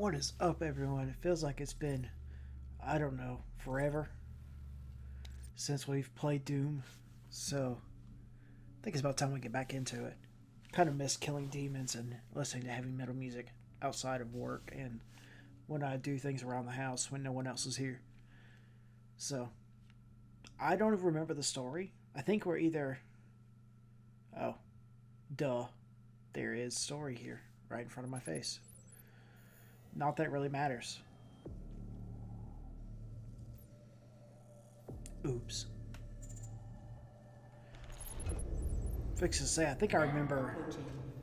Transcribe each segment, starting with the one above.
What is up, everyone? It feels like it's been, I don't know, forever since we've played Doom. So, I think it's about time we get back into it. Kind of miss killing demons and listening to heavy metal music outside of work and when I do things around the house when no one else is here. So, I don't even remember the story. I think we're either. Oh, duh. There is story here, right in front of my face. Not that it really matters. Oops. Fix to say, I think I remember.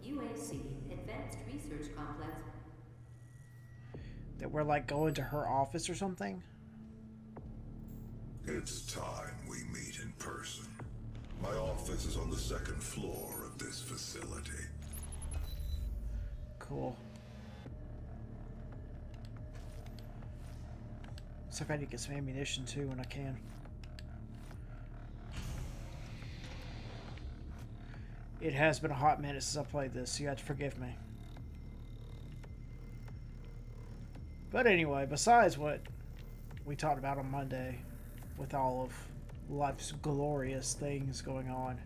UAC Advanced Research Complex. That we're like going to her office or something. It's time we meet in person. My office is on the second floor of this facility. Cool. Looks like I need to get some ammunition too when I can. It has been a hot minute since I played this, so you have to forgive me. But anyway, besides what we talked about on Monday, with all of life's glorious things going on,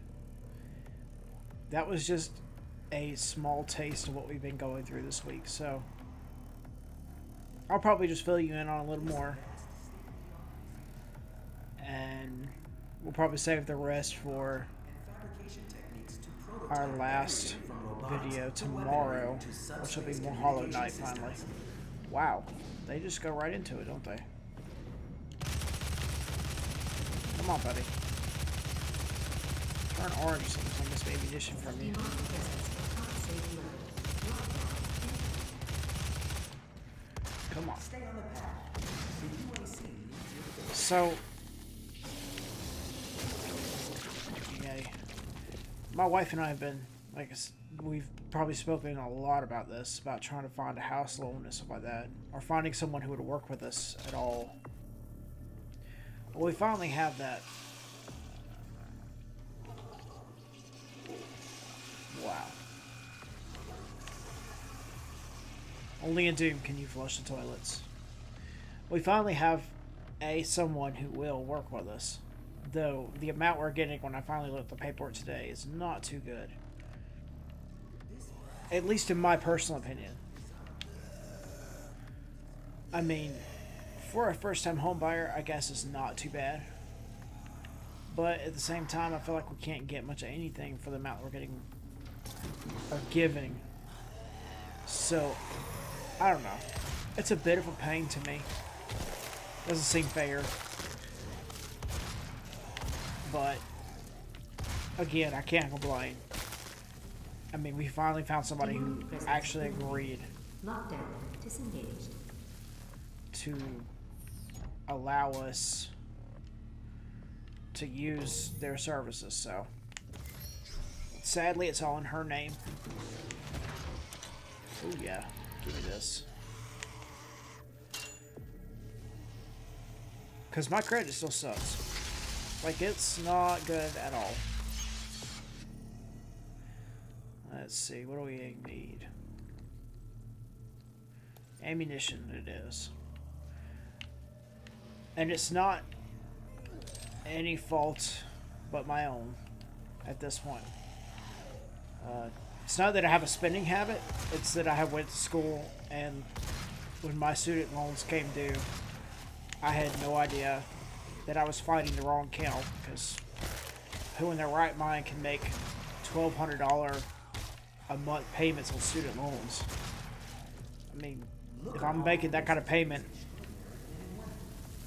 that was just a small taste of what we've been going through this week, so I'll probably just fill you in on a little more, and we'll probably save the rest for our last video tomorrow, which will be more Hollow Knight finally. Wow, they just go right into it, don't they? Come on, buddy. Turn orange so I miss ammunition from you. Come on. So, yay. My wife and I have been, like, we've probably spoken a lot about this, about trying to find a house loan and stuff like that, or finding someone who would work with us at all. Well, we finally have that. Wow. Only in Doom can you flush the toilets. We finally have someone who will work with us. Though the amount we're getting when I finally looked at the paperwork today is not too good. At least in my personal opinion. I mean, for a first-time home buyer, I guess it's not too bad. But at the same time, I feel like we can't get much of anything for the amount we're getting or giving. So, I don't know. It's a bit of a pain to me. Doesn't seem fair. But, again, I can't complain. I mean, we finally found somebody who actually agreed Disengaged. to allow us to use their services, so sadly it's all in her name. Oh yeah, give me this. Because my credit still sucks. Like, it's not good at all. Let's see, what do we need? Ammunition it is. And it's not any fault but my own at this point. It's not that I have a spending habit, it's that I have went to school, and when my student loans came due, I had no idea that I was fighting the wrong kennel, because who in their right mind can make $1,200 a month payments on student loans? I mean, if I'm making that kind of payment,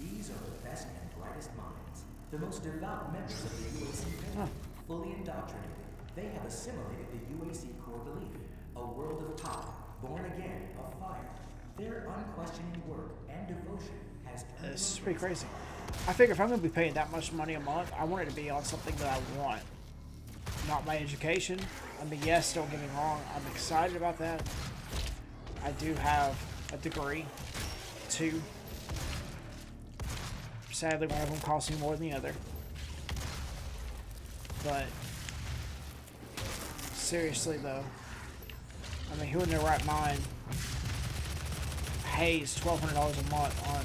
these are the best and brightest minds, the most devout members of the UAC family, fully indoctrinated. They have assimilated the UAC core belief, a world of power, born again of fire. Their unquestioning work and devotion has turned this is pretty crazy. I figure if I'm going to be paying that much money a month, I want it to be on something that I want, not my education. I mean, yes, don't get me wrong, I'm excited about that. I do have a degree, 2. Sadly, one of them costs me more than the other. But seriously, though, I mean, who in their right mind pays $1,200 a month on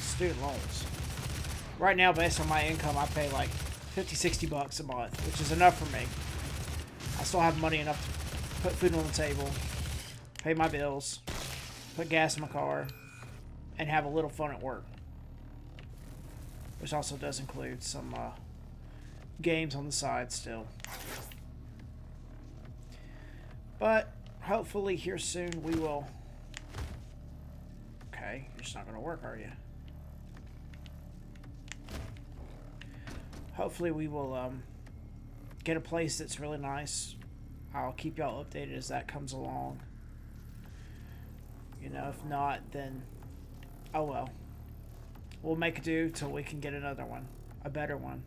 student loans. Right now, based on my income, I pay like 50-60 bucks a month, which is enough for me. I still have money enough to put food on the table, pay my bills, put gas in my car, and have a little fun at work. Which also does include some games on the side still. But hopefully here soon we will... Okay, you're just not going to work, are you? Hopefully we will get a place that's really nice. I'll keep y'all updated as that comes along. You know, if not, then oh well. We'll make do till we can get another one. A better one.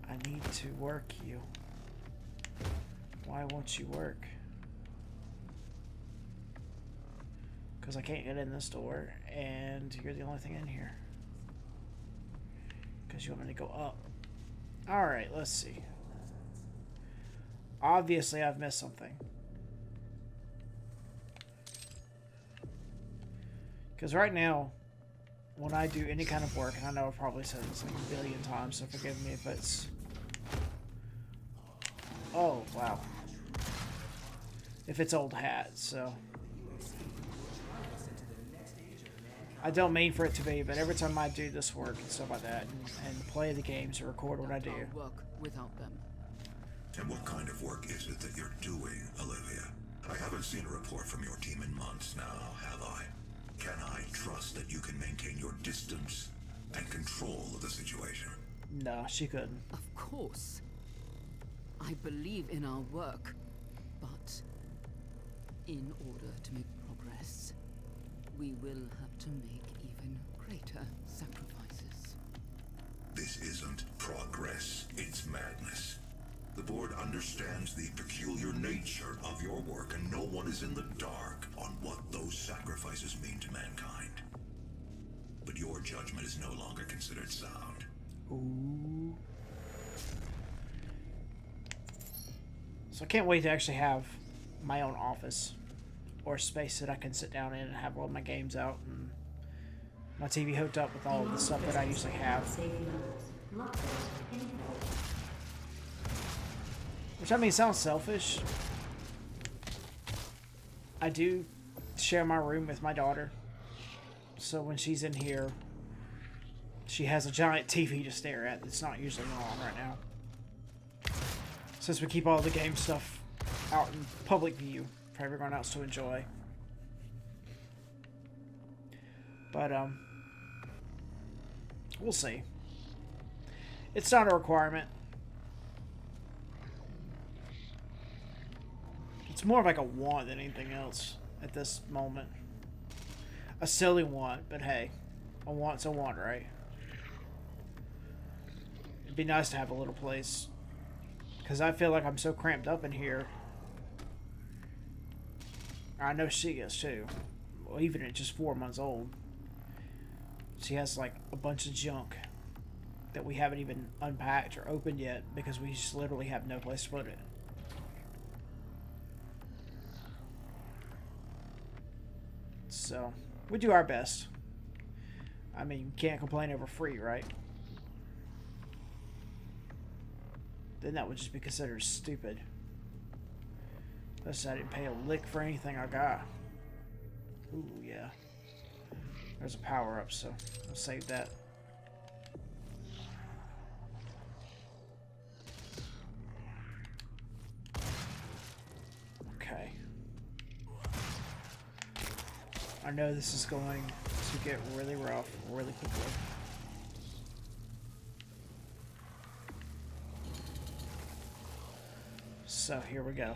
I need to work you. Why won't you work? Because I can't get in this door, and you're the only thing in here. Because you want me to go up. Alright, let's see. Obviously, I've missed something. Because right now, when I do any kind of work, and I know I've probably said this like a billion times, so forgive me if it's... Oh, wow. If it's old hat, so... I don't mean for it to be, but every time I do this work and stuff like that, and play the games or record what I do... work without them. And what kind of work is it that you're doing, Olivia? I haven't seen a report from your team in months now, have I? Can I trust that you can maintain your distance and control of the situation? No, she couldn't. Of course. I believe in our work, but in order to make progress, we will have to make even greater sacrifices. This isn't progress, it's madness. The board understands the peculiar nature of your work, and no one is in the dark on what those sacrifices mean to mankind. But your judgment is no longer considered sound. Ooh. So I can't wait to actually have my own office or space that I can sit down in and have all my games out and my TV hooked up with all of the stuff that I usually have. Which, I mean, sounds selfish. I do share my room with my daughter. So when she's in here, she has a giant TV to stare at that's not usually on right now. Since we keep all the game stuff out in public view for everyone else to enjoy. But, we'll see. It's not a requirement. It's more of like a want than anything else at this moment. A silly want, but hey, a want's a want, right? It'd be nice to have a little place. Because I feel like I'm so cramped up in here. I know she is too. Well, even at just 4 months old. She has like a bunch of junk that we haven't even unpacked or opened yet because we just literally have no place to put it. So, we do our best. I mean, can't complain over free, right? Then that would just be considered stupid. Plus, I didn't pay a lick for anything I got. Ooh, yeah. There's a power-up, so I'll save that. Okay. I know this is going to get really rough really quickly. So here we go.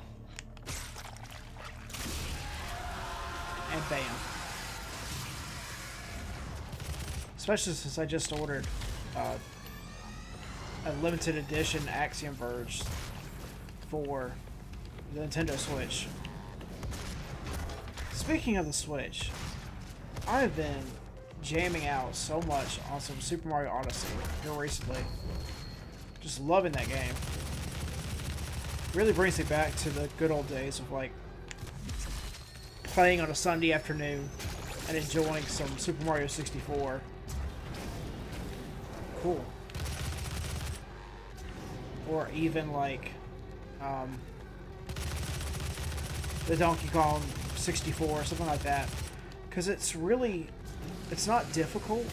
And bam. Especially since I just ordered a limited edition Axiom Verge for the Nintendo Switch. Speaking of the Switch, I've been jamming out so much on some Super Mario Odyssey here recently. Just loving that game. Really brings me back to the good old days of like playing on a Sunday afternoon and enjoying some Super Mario 64. Cool. Or even like the Donkey Kong 64, something like that. Because it's not difficult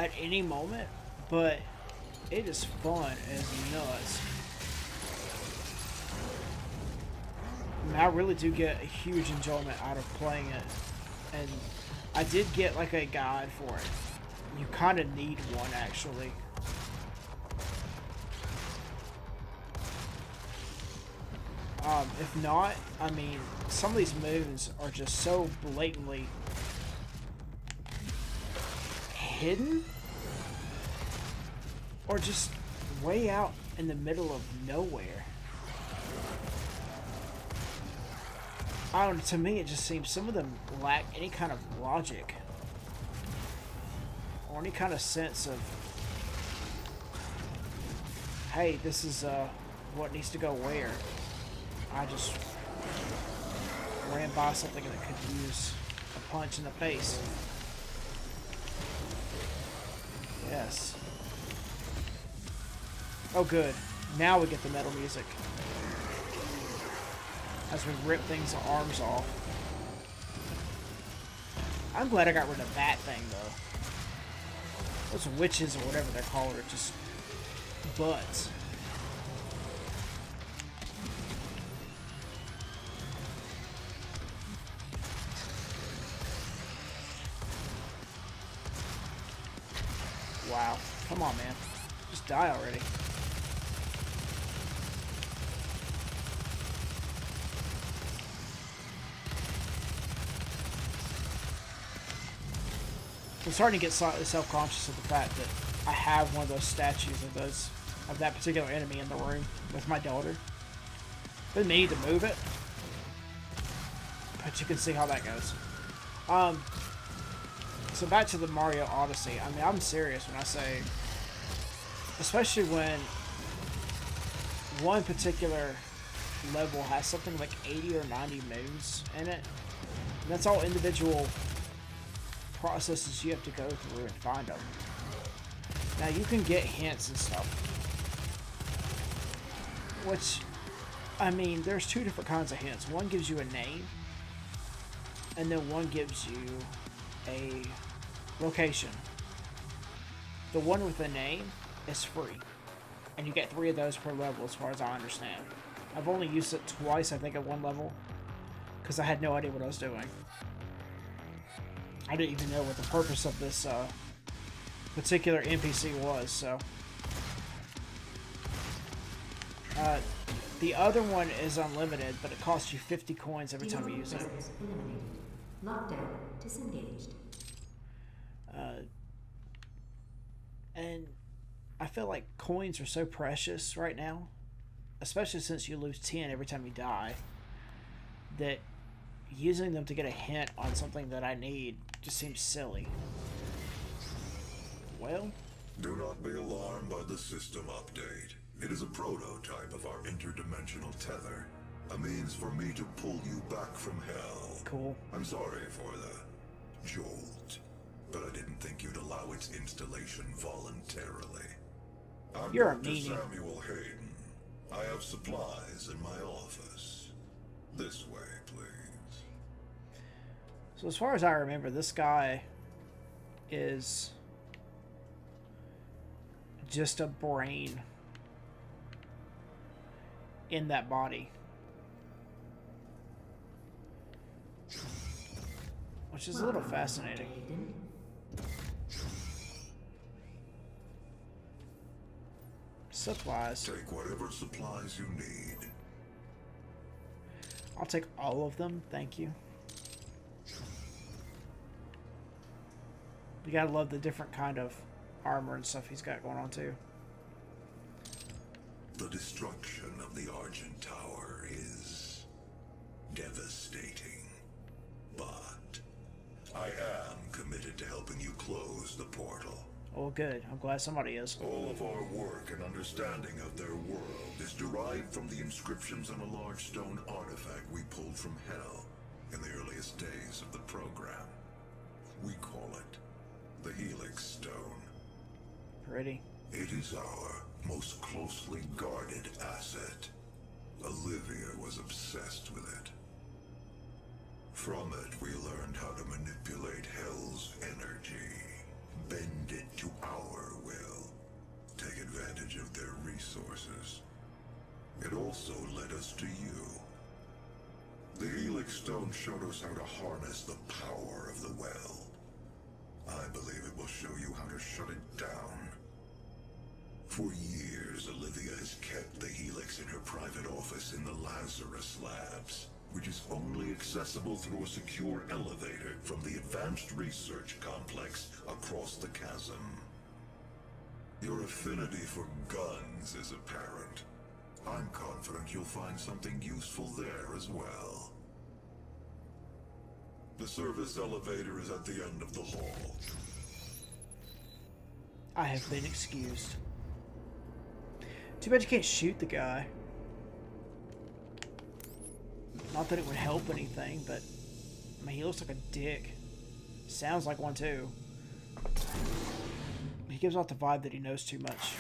at any moment, but it is fun as nuts. I mean, I really do get a huge enjoyment out of playing it. And I did get like a guide for it. You kind of need one, actually. If not, I mean, some of these moves are just so blatantly hidden or just way out in the middle of nowhere. I don't know, to me it just seems some of them lack any kind of logic or any kind of sense of, hey, this is what needs to go where. I just ran by something that could use a punch in the face. Yes. Oh good. Now we get the metal music. As we rip things' arms off. I'm glad I got rid of that thing though. Those witches or whatever they're called are just butts. Wow. Come on, man. Just die already. I'm starting to get slightly self-conscious of the fact that I have one of those statues of that particular enemy in the room with my daughter. Been meaning to move it, but you can see how that goes. So back to the Mario Odyssey. I mean, I'm serious when I say, especially when one particular level has something like 80 or 90 moves in it. And that's all individual processes you have to go through and find them. Now you can get hints and stuff, which, I mean, there's two different kinds of hints. One gives you a name, and then one gives you a location. The one with the name is free, and you get 3 of those per level as far as I understand. I've only used it twice, I think, at one level, because I had no idea what I was doing. I didn't even know what the purpose of this particular NPC was, so. The other one is unlimited, but it costs you 50 coins every time you use it. Eliminated. Lockdown disengaged. And I feel like coins are so precious right now, especially since you lose 10 every time you die, that using them to get a hint on something that I need just seems silly. Well, Do not be alarmed by the system update. It is a prototype of our interdimensional tether. A means for me to pull you back from hell. cool. I'm sorry for the jolt, but I didn't think you'd allow its installation voluntarily. I'm You're a Dr. meanie. Samuel Hayden. I have supplies in my office. This way, please. So as far as I remember, this guy is just a brain in that body. Which is a little fascinating. Hayden. Supplies. Take whatever supplies you need. I'll take all of them, thank you. You gotta love the different kind of armor and stuff he's got going on too. The destruction of the Argent Tower is devastating, but I am committed to helping you close the portal. Well, good. I'm glad somebody is. All of our work and understanding of their world is derived from the inscriptions on a large stone artifact we pulled from Hell in the earliest days of the program. We call it the Helix Stone. Pretty. It is our most closely guarded asset. Olivia was obsessed with it. From it, we learned how to manipulate Hell's energy, bend it to our will, take advantage of their resources. It also led us to you. The Helix Stone showed us how to harness the power of the well. I believe it will show you how to shut it down. For years, Olivia has kept the Helix in her private office in the Lazarus Labs, which is only accessible through a secure elevator from the Advanced Research Complex across the chasm. Your affinity for guns is apparent. I'm confident you'll find something useful there as well. The service elevator is at the end of the hall. I have been excused. Too bad you can't shoot the guy. Not that it would help anything, but I mean, he looks like a dick. Sounds like one too. He gives off the vibe that he knows too much.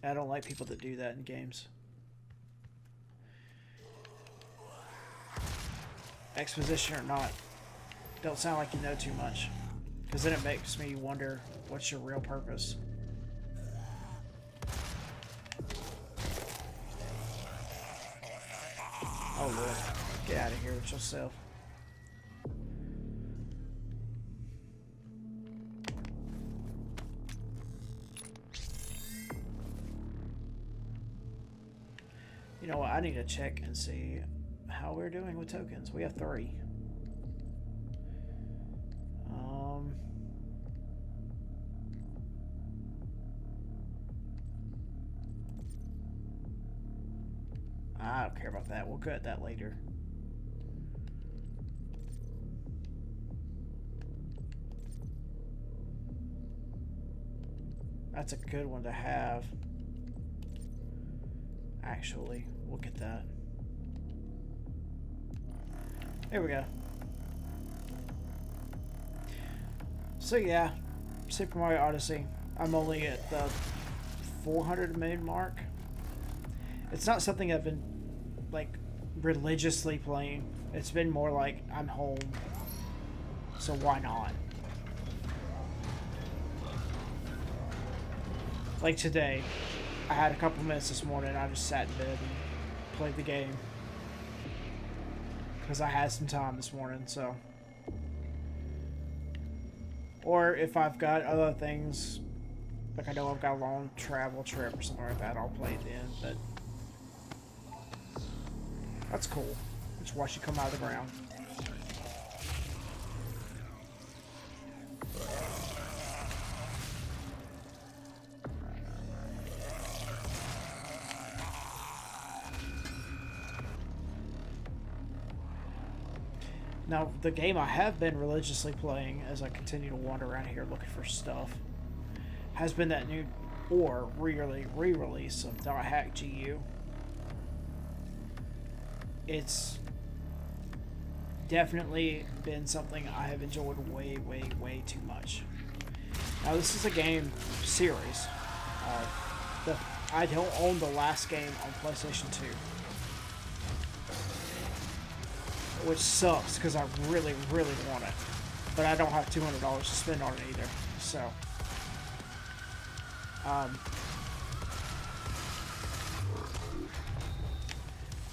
I don't like people that do that in games. Exposition or not, don't sound like you know too much, because then it makes me wonder what's your real purpose. Oh Lord, get out of here with yourself. You know what, I need to check and see how we're doing with tokens. We have 3. I don't care about that. We'll get that later. That's a good one to have. Actually, we'll get that. There we go. So yeah, Super Mario Odyssey. I'm only at the 400 million mark. It's not something I've been like religiously playing. It's been more like I'm home, so why not? Like today, I had a couple minutes this morning. I just sat in bed and played the game because I had some time this morning. So, or if I've got other things, like I know I've got a long travel trip or something like that, I'll play it then. But that's cool. Just watch you come out of the ground. Now, the game I have been religiously playing as I continue to wander around here looking for stuff has been that new or re-release of .hack GU. It's definitely been something I have enjoyed way, way, way too much. Now, this is a game series. I don't own the last game on PlayStation 2. Which sucks, because I really, really want it. But I don't have $200 to spend on it either. So,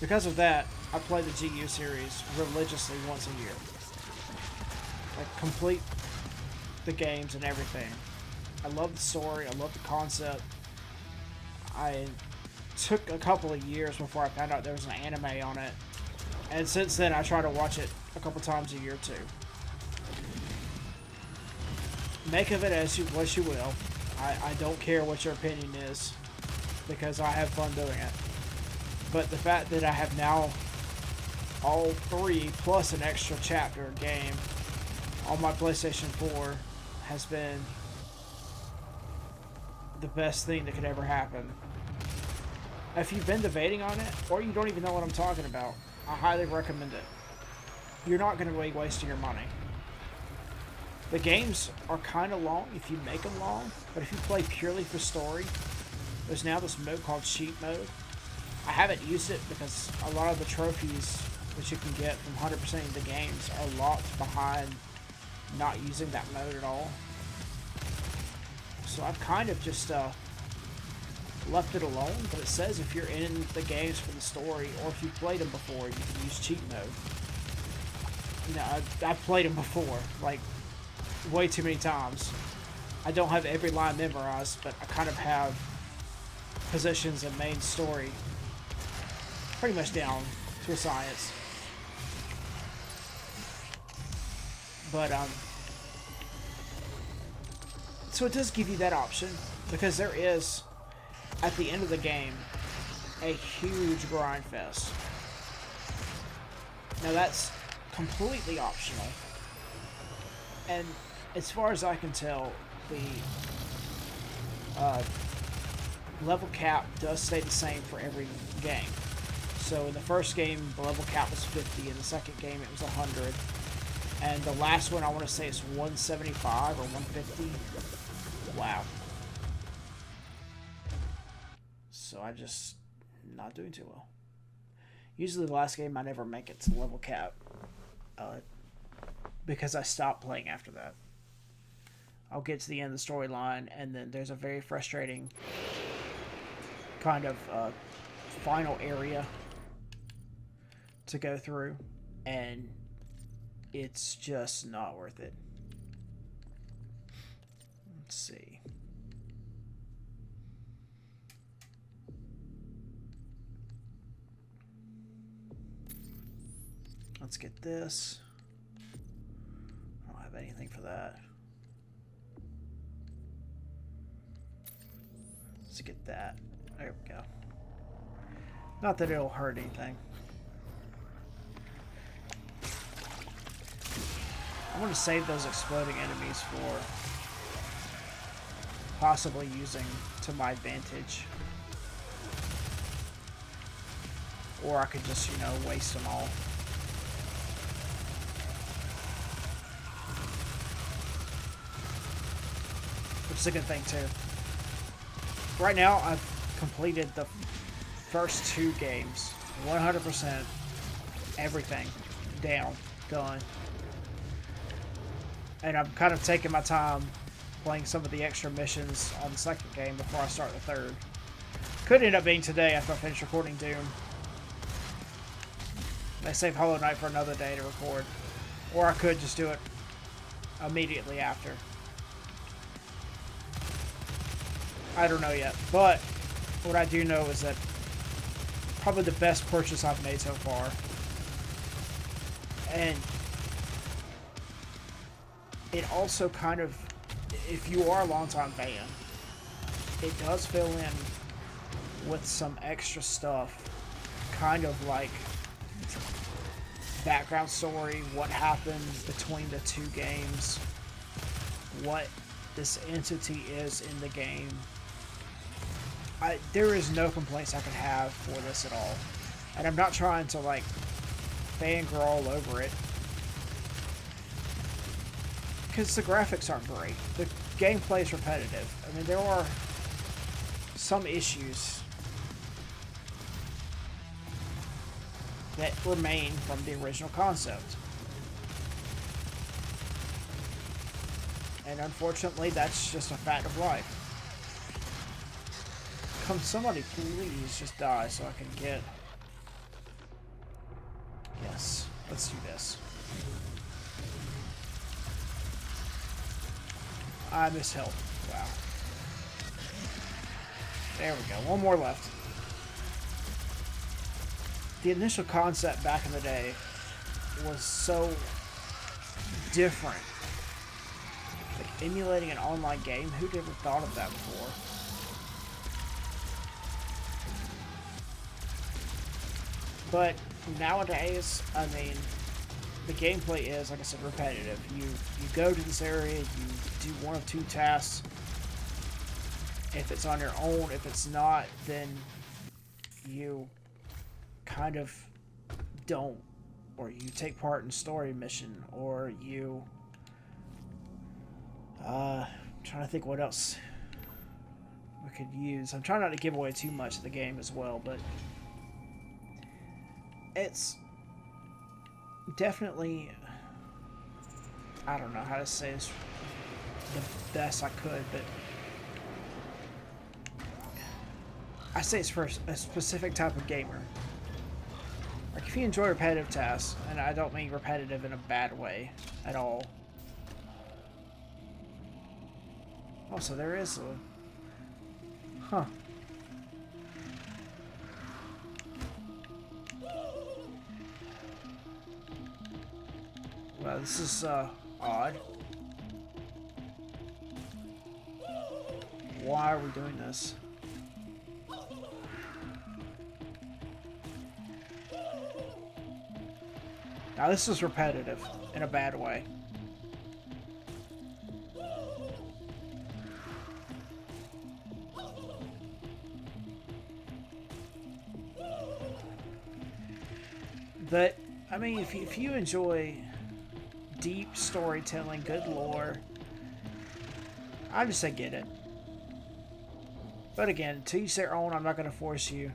because of that, I play the GU series religiously once a year. Like, complete the games and everything. I love the story. I love the concept. I took a couple of years before I found out there was an anime on it. And since then, I try to watch it a couple times a year, too. Make of it as what you will. I don't care what your opinion is, because I have fun doing it. But the fact that I have now all 3 plus an extra chapter game on my PlayStation 4 has been the best thing that could ever happen. If you've been debating on it, or you don't even know what I'm talking about, I highly recommend it. You're not going to be wasting your money. The games are kind of long if you make them long, but if you play purely for story, there's now this mode called cheat mode. I haven't used it because a lot of the trophies that you can get from 100%ing the games are locked behind not using that mode at all. So I've kind of just left it alone, but it says if you're in the games for the story, or if you've played them before, you can use cheat mode. Now, I've played them before, like, way too many times. I don't have every line memorized, but I kind of have positions and main story pretty much down to a science. But, so it does give you that option, because there is, at the end of the game, a huge grind fest. Now that's completely optional. And as far as I can tell, the level cap does stay the same for every game. So in the first game, the level cap was 50. In the second game, it was 100. And the last one, I want to say, is 175 or 150. Wow. So I just not doing too well. Usually the last game I never make it to level cap. Because I stopped playing after that. I'll get to the end of the storyline, and then there's a very frustrating kind of final area to go through, and it's just not worth it. Let's see. Let's get this. I don't have anything for that. Let's get that. There we go. Not that it'll hurt anything. I want to save those exploding enemies for possibly using to my advantage. Or I could just, you know, waste them all. Which is a good thing too. Right now, I've completed the first 2 games. 100%. Everything. Down. Done. And I'm kind of taking my time playing some of the extra missions on the second game before I start the third. Could end up being today after I finish recording Doom. I save Hollow Knight for another day to record. Or I could just do it immediately after. I don't know yet, but what I do know is that probably the best purchase I've made so far. And it also kind of, if you are a longtime fan, it does fill in with some extra stuff, kind of like background story, what happened between the 2 games, what this entity is in the game. There is no complaints I could have for this at all. And I'm not trying to, like, fangirl all over it. Because the graphics aren't great. The gameplay is repetitive. I mean, there are some issues that remain from the original concept. And unfortunately, that's just a fact of life. Come somebody please just die so I can get... Yes, let's do this. I miss help. Wow. There we go. One more left. The initial concept back in the day was so different. Like emulating an online game, who'd ever thought of that before? But nowadays, I mean, the gameplay is, like I said, repetitive. You go to this area, you do one of two tasks. If it's on your own, if it's not, then you kind of don't, or you take part in story mission, or you I'm trying to think what else we could use. I'm trying not to give away too much of the game as well, but it's definitely, I don't know how to say this the best I could, but I say it's for a specific type of gamer. Like, if you enjoy repetitive tasks, and I don't mean repetitive in a bad way at all. Oh, so there is a... Huh. Well, this is, odd. Why are we doing this? Now, this is repetitive in a bad way. But, I mean, if you enjoy deep storytelling, good lore, I just say get it. But again, to each their own, I'm not going to force you.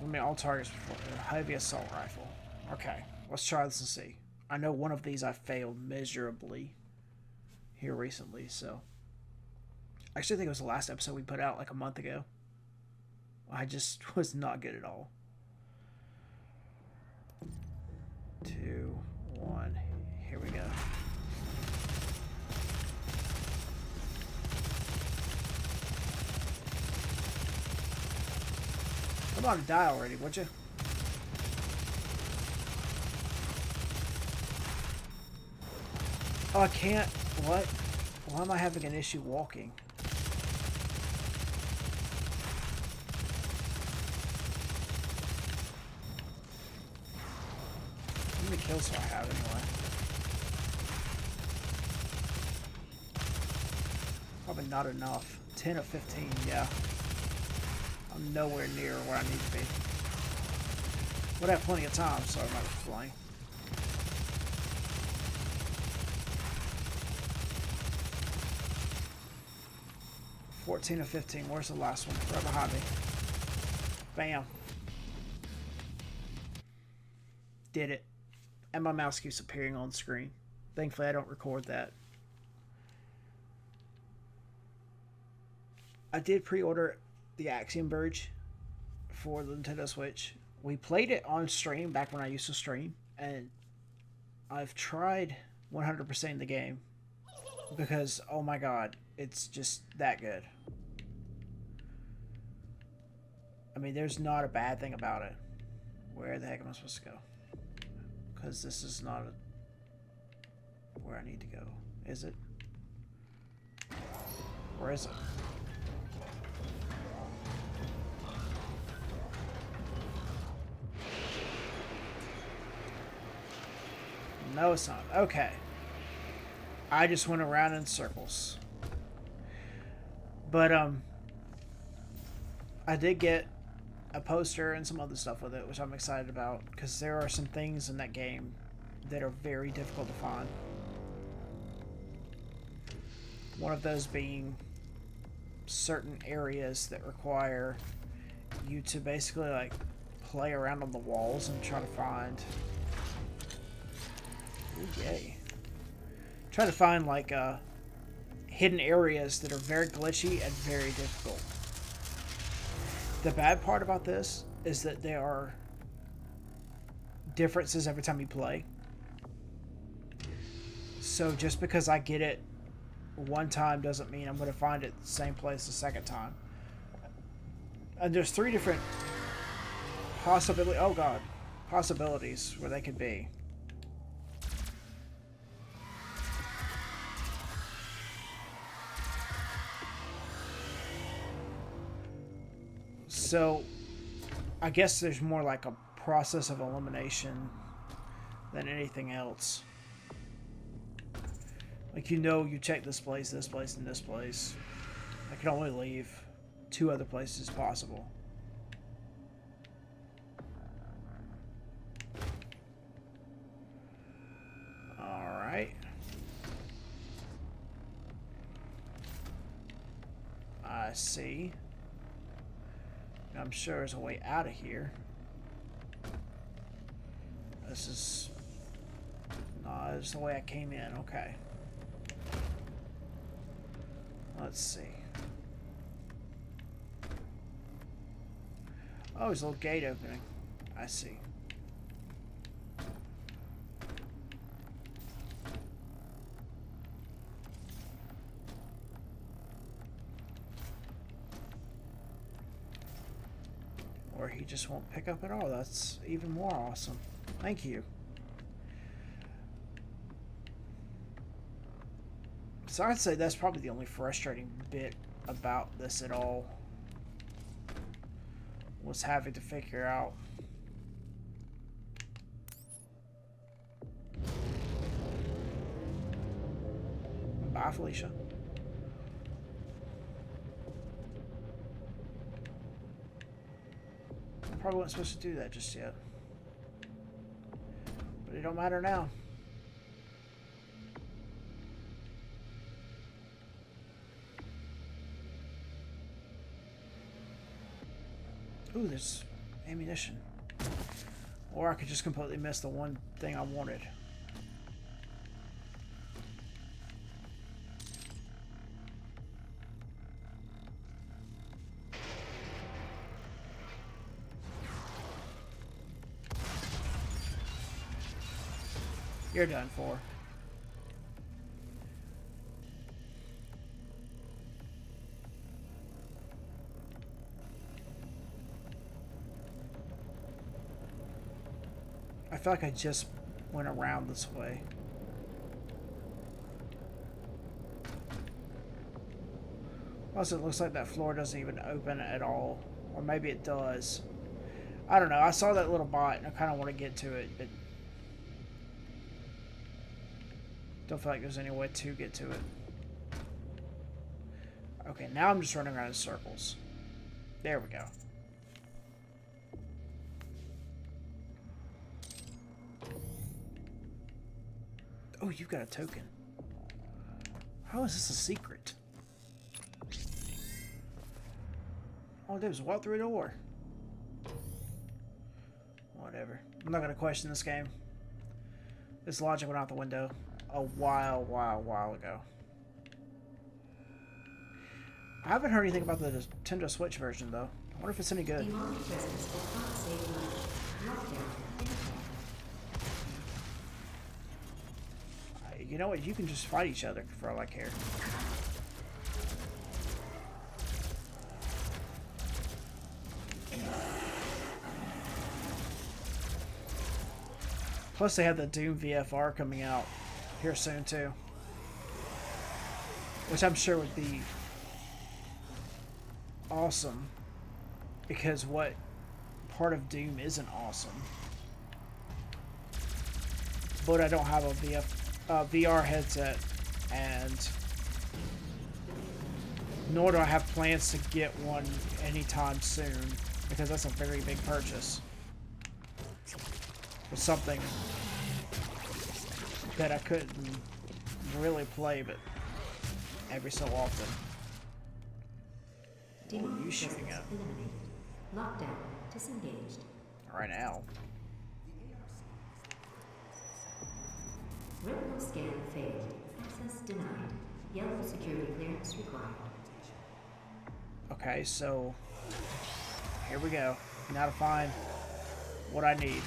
I mean, all targets before heavy assault rifle. Okay, let's try this and see. I know one of these I failed miserably here recently, so I actually think it was the last episode we put out like a month ago. I just was not good at all. 2, 1, here we go. Come on, die already, would you? Oh, I can't. What? Why am I having an issue walking? How many kills do I have anyway? Probably not enough. 10 of 15, yeah. I'm nowhere near where I need to be. But I have plenty of time, so I'm not flying. $14 of 15. Where's the last one? Right behind me. Bam. Did it. And my mouse keeps appearing on screen. Thankfully, I don't record that. I did pre-order the Axiom Verge for the Nintendo Switch. We played it on stream back when I used to stream, and I've tried 100% the game because, oh my god, it's just that good. I mean, there's not a bad thing about it. Where the heck am I supposed to go? Because this is not where I need to go. Is it? Where is it? No, it's not. Okay. I just went around in circles. But, I did get a poster and some other stuff with it, which I'm excited about, because there are some things in that game that are very difficult to find. One of those being certain areas that require you to basically, like, play around on the walls and try to find... Ooh, yay. Try to find, like, hidden areas that are very glitchy and very difficult. The bad part about this is that there are differences every time you play. So just because I get it one time doesn't mean I'm going to find it the same place the second time. And there's 3 different possibilities where they could be. So, I guess there's more like a process of elimination than anything else. Like, you know, you check this place, and this place. I can only leave 2 other places possible. Alright. I see. I'm sure there's a way out of here. This is... No, this is the way I came in. Okay. Let's see. Oh, there's a little gate opening. I see. Or he just won't pick up at all. That's even more awesome. Thank you. So I'd say that's probably the only frustrating bit about this at all, was having to figure out bye, Felicia. I probably wasn't supposed to do that just yet, but it don't matter now. Ooh, there's ammunition. Or I could just completely miss the one thing I wanted. You're done for. I feel like I just went around this way. Plus, it looks like that floor doesn't even open at all. Or maybe it does. I don't know. I saw that little bot and I kind of want to get to it, but don't feel like there's any way to get to it. Okay, now I'm just running around in circles. There we go. Oh, you've got a token. How is this a secret? All I did was walk through a door. Whatever. I'm not going to question this game. This logic went out the window a while ago. I haven't heard anything about the Nintendo Switch version, though. I wonder if it's any good. Demonic presence will not save life. Lockdown. You know what? You can just fight each other for all I care. Plus, they have the Doom VFR coming out here soon, too. Which I'm sure would be awesome. Because what part of Doom isn't awesome? But I don't have a VR headset, and nor do I have plans to get one anytime soon, because that's a very big purchase for something that I couldn't really play but every so often. What are you shooting at? Eliminated. Lockdown. Disengaged. Right now. Retinal scan failed. Access denied. Yellow security clearance required. Okay, so here we go. Now to find what I need.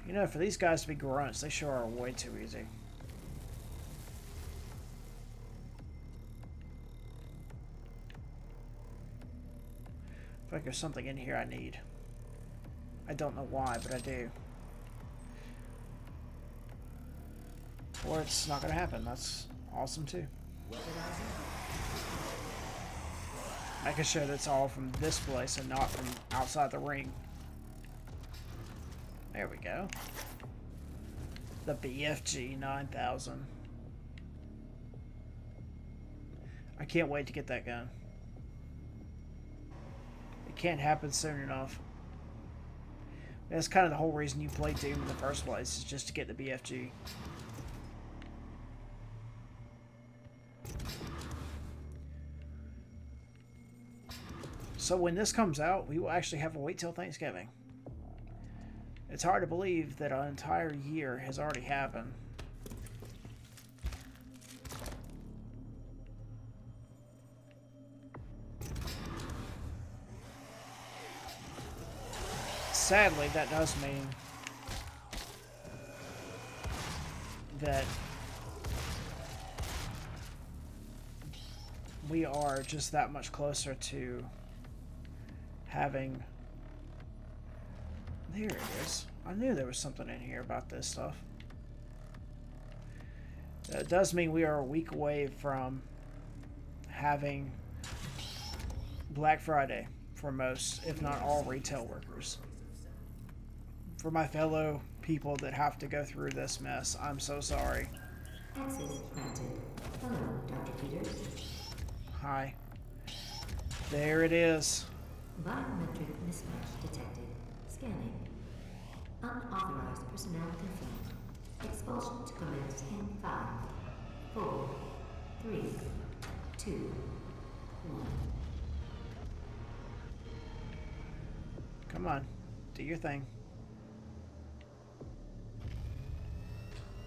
You know, for these guys to be grunts, they sure are way too easy. I feel like there's something in here I need. I don't know why, but I do. Or it's not going to happen. That's awesome too. Making sure that's all from this place and not from outside the ring. There we go. The BFG 9000. I can't wait to get that gun. It can't happen soon enough. That's kind of the whole reason you play Doom in the first place, is just to get the BFG. So when this comes out, we will actually have to wait till Thanksgiving. It's hard to believe that an entire year has already happened. Sadly, that does mean that we are just that much closer to having... There it is. I knew there was something in here about this stuff. It does mean we are a week away from having Black Friday for most, if not all, retail workers. For my fellow people that have to go through this mess, I'm so sorry. Access granted. Hello, Dr. Peters. Hi. There it is. Biometric mismatch detected. Scanning. Unauthorized personnel confirmed. Expulsion to commence in 5, 4, 3, 2, 1. Come on. Do your thing.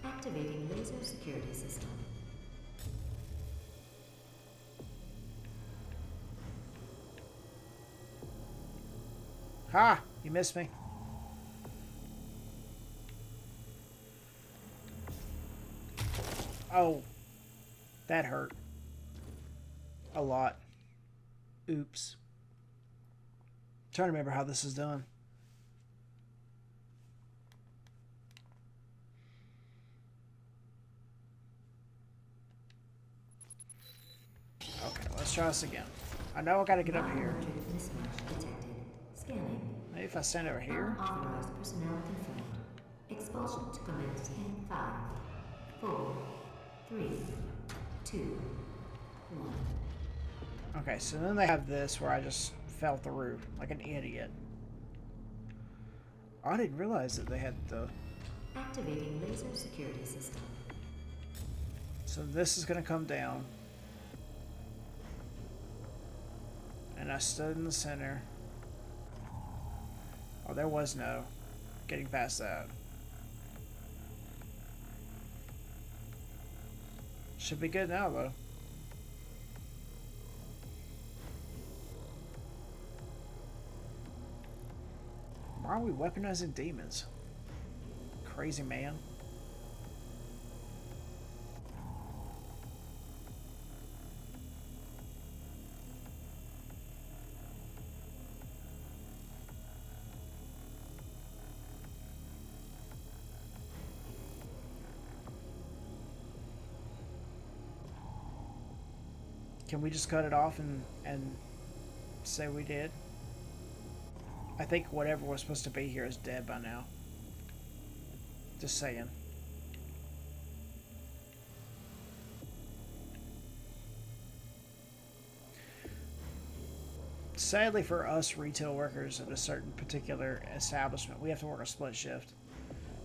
Activating laser security system. Ha! You missed me. Oh. That hurt. A lot. Oops. Trying to remember how this is done. Okay, let's try this again. I know I gotta get up here. Biometric mismatch detected. Scanning. Maybe if I stand over here. Unauthorized personnel confirmed. Expulsion to commence in 5, 4, 3, 2, 1. Okay, so then they have this where I just fell through like an idiot. I didn't realize that they had the... Activating laser security system. So this is going to come down. And I stood in the center. Oh, there was no getting past that. Should be good now, though. Why are we weaponizing demons? Crazy man. Can we just cut it off and say we did? I think whatever was supposed to be here is dead by now. Just saying. Sadly for us retail workers at a certain particular establishment, we have to work a split shift.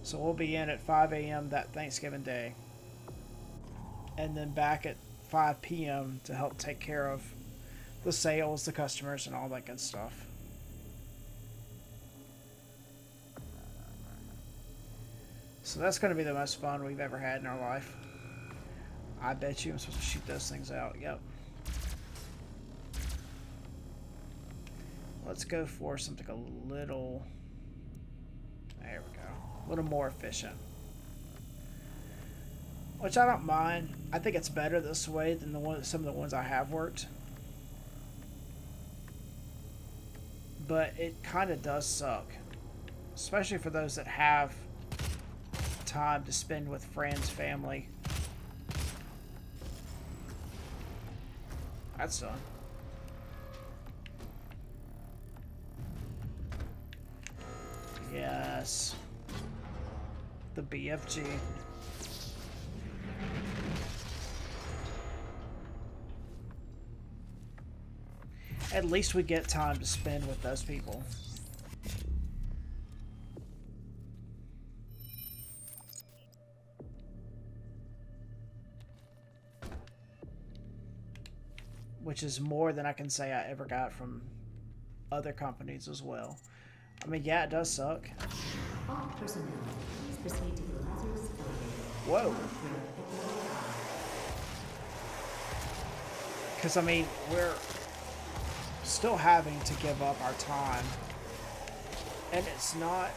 So we'll be in at 5 a.m. that Thanksgiving day. And then back at 5 p.m. to help take care of the sales, the customers, and all that good stuff. So that's going to be the most fun we've ever had in our life. I bet you I'm supposed to shoot those things out. Yep. Let's go for something a little... There we go. A little more efficient. Which I don't mind. I think it's better this way than some of the ones I have worked. But it kind of does suck. Especially for those that have time to spend with friends, family. That's done. Yes. The BFG. At least we get time to spend with those people. Which is more than I can say I ever got from other companies as well. I mean, yeah, it does suck. All personnel, please proceed to the Lazarus elevator. Whoa. Because, I mean, we're still having to give up our time. And it's not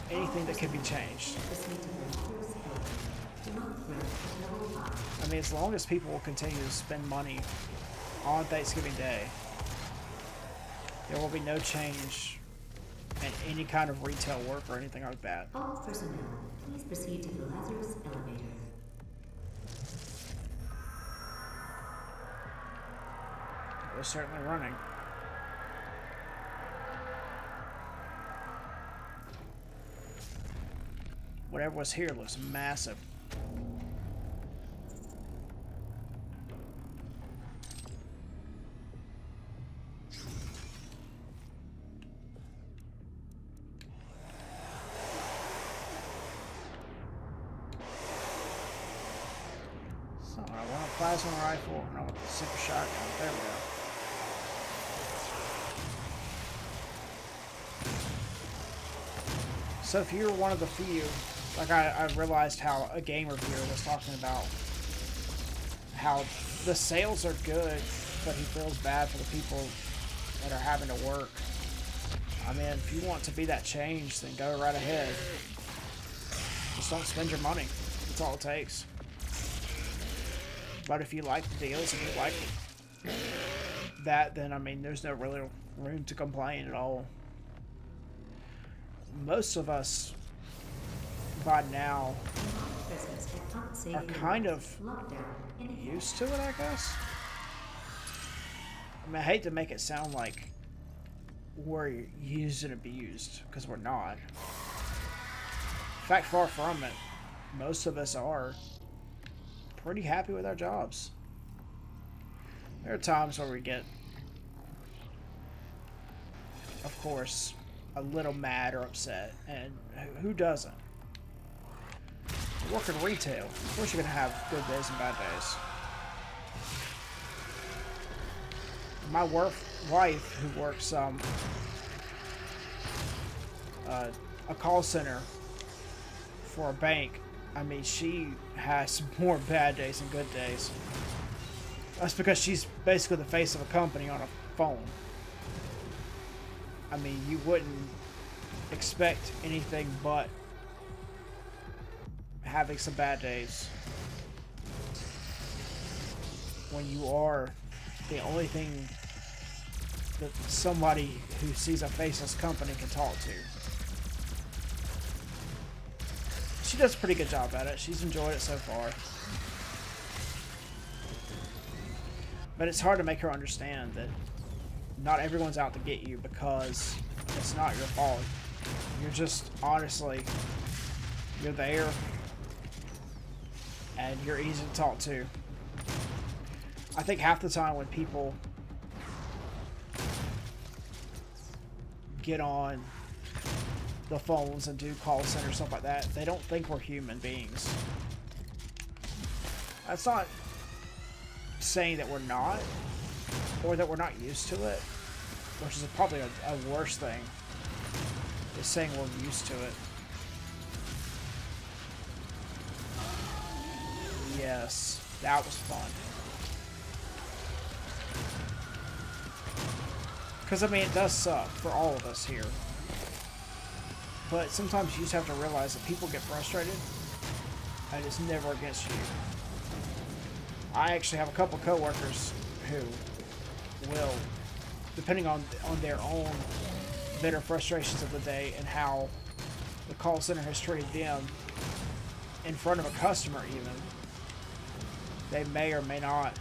anything that can be changed. I mean, as long as people will continue to spend money on Thanksgiving Day, there will be no change in any kind of retail work or anything like that. All personnel, please proceed to the Lazarus elevator. We're certainly running. Whatever was here looks massive. So I want a plasma rifle and I want the super shotgun. There we go. So if you're one of the few, like I realized how a game reviewer was talking about how the sales are good, but he feels bad for the people that are having to work. I mean, if you want to be that change, then go right ahead. Just don't spend your money. That's all it takes. But if you like the deals and you like that, then I mean, there's no really room to complain at all. Most of us by now are kind of used to it, I guess. I mean, I hate to make it sound like we're used and abused, because we're not. In fact, far from it. Most of us are pretty happy with our jobs. There are times where we get, of course, a little mad or upset, and who doesn't? You work in retail, of course you're gonna have good days and bad days. My wife, who works a call center for a bank, I mean, she has more bad days than good days. That's because she's basically the face of a company on a phone. I mean, you wouldn't expect anything but having some bad days when you are the only thing that somebody who sees a faceless company can talk to. She does a pretty good job at it. She's enjoyed it so far. But it's hard to make her understand that not everyone's out to get you because it's not your fault. You're just, honestly, you're there and you're easy to talk to. I think half the time when people get on the phones and do call center stuff like that, they don't think we're human beings. That's not saying that we're not, or that we're not used to it, which is probably a worse thing, is saying we're used to it. Yes, that was fun. Because, I mean, it does suck for all of us here. But sometimes you just have to realize that people get frustrated, and it's never against you. I actually have a couple coworkers who will, depending on their own bitter frustrations of the day and how the call center has treated them, in front of a customer even, they may or may not.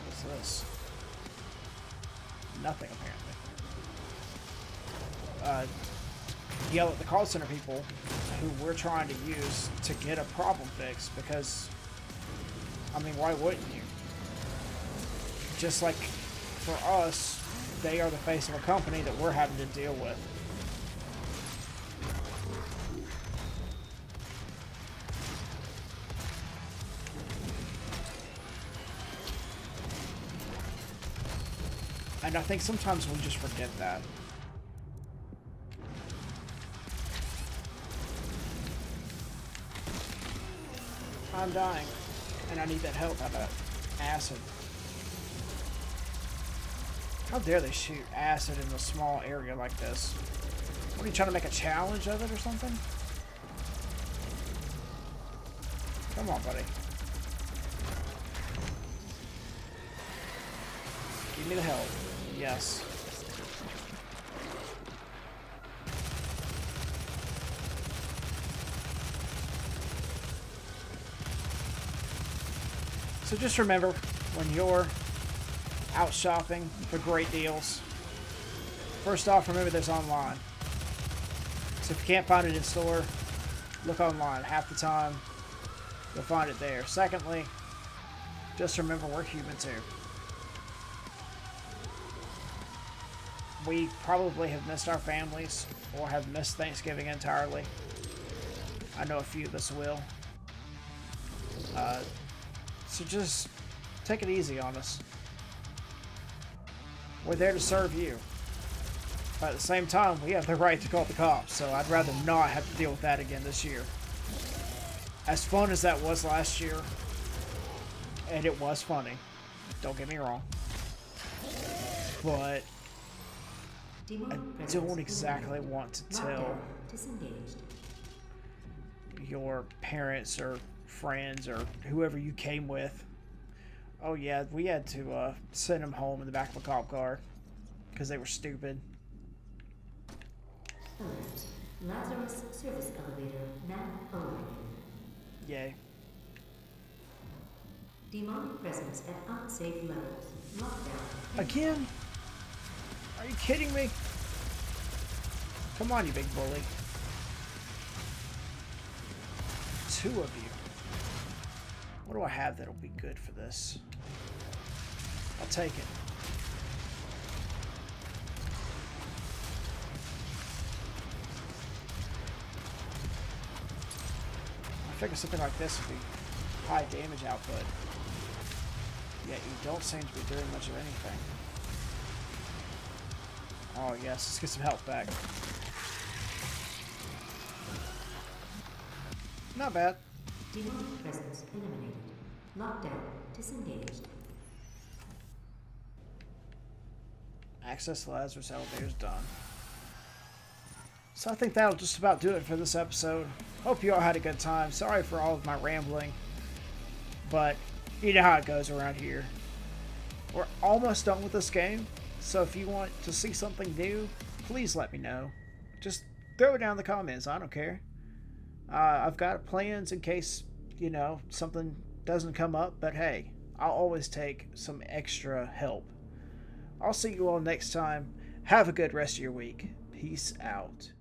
What's this? Nothing, apparently. Yell at the call center people who we're trying to use to get a problem fixed, because, I mean, why wouldn't you? Just like for us, they are the face of a company that we're having to deal with. And I think sometimes we just forget that. I'm dying, and I need that help. How about acid? How dare they shoot acid in a small area like this? What, are you trying to make a challenge of it or something? Come on, buddy. Give me the help. Yes. So just remember, when you're out shopping for great deals, first off, remember there's online. So if you can't find it in store, look online. Half the time, you'll find it there. Secondly, just remember we're human too. We probably have missed our families or have missed Thanksgiving entirely. I know a few of us will. So just take it easy on us. We're there to serve you. But at the same time, we have the right to call the cops, so I'd rather not have to deal with that again this year. As fun as that was last year, and it was funny, don't get me wrong, but I don't exactly want to tell your parents or friends or whoever you came with, oh yeah, we had to send them home in the back of a cop car because they were stupid. Alert. Lazarus service elevator now open. Yay. Demonic presence at unsafe levels. Lockdown. Again? Are you kidding me? Come on, you big bully. Two of you. What do I have that'll be good for this? I'll take it. I figure something like this would be high damage output. Yet you don't seem to be doing much of anything. Oh yes, let's get some health back. Not bad. Demonic presence eliminated. Lockdown disengaged. Access to Lazarus elevators done. So I think that'll just about do it for this episode. Hope you all had a good time. Sorry for all of my rambling, but you know how it goes around here. We're almost done with this game, so if you want to see something new, please let me know. Just throw it down in the comments. I don't care. I've got plans in case, you know, something doesn't come up, but hey, I'll always take some extra help. I'll see you all next time. Have a good rest of your week. Peace out.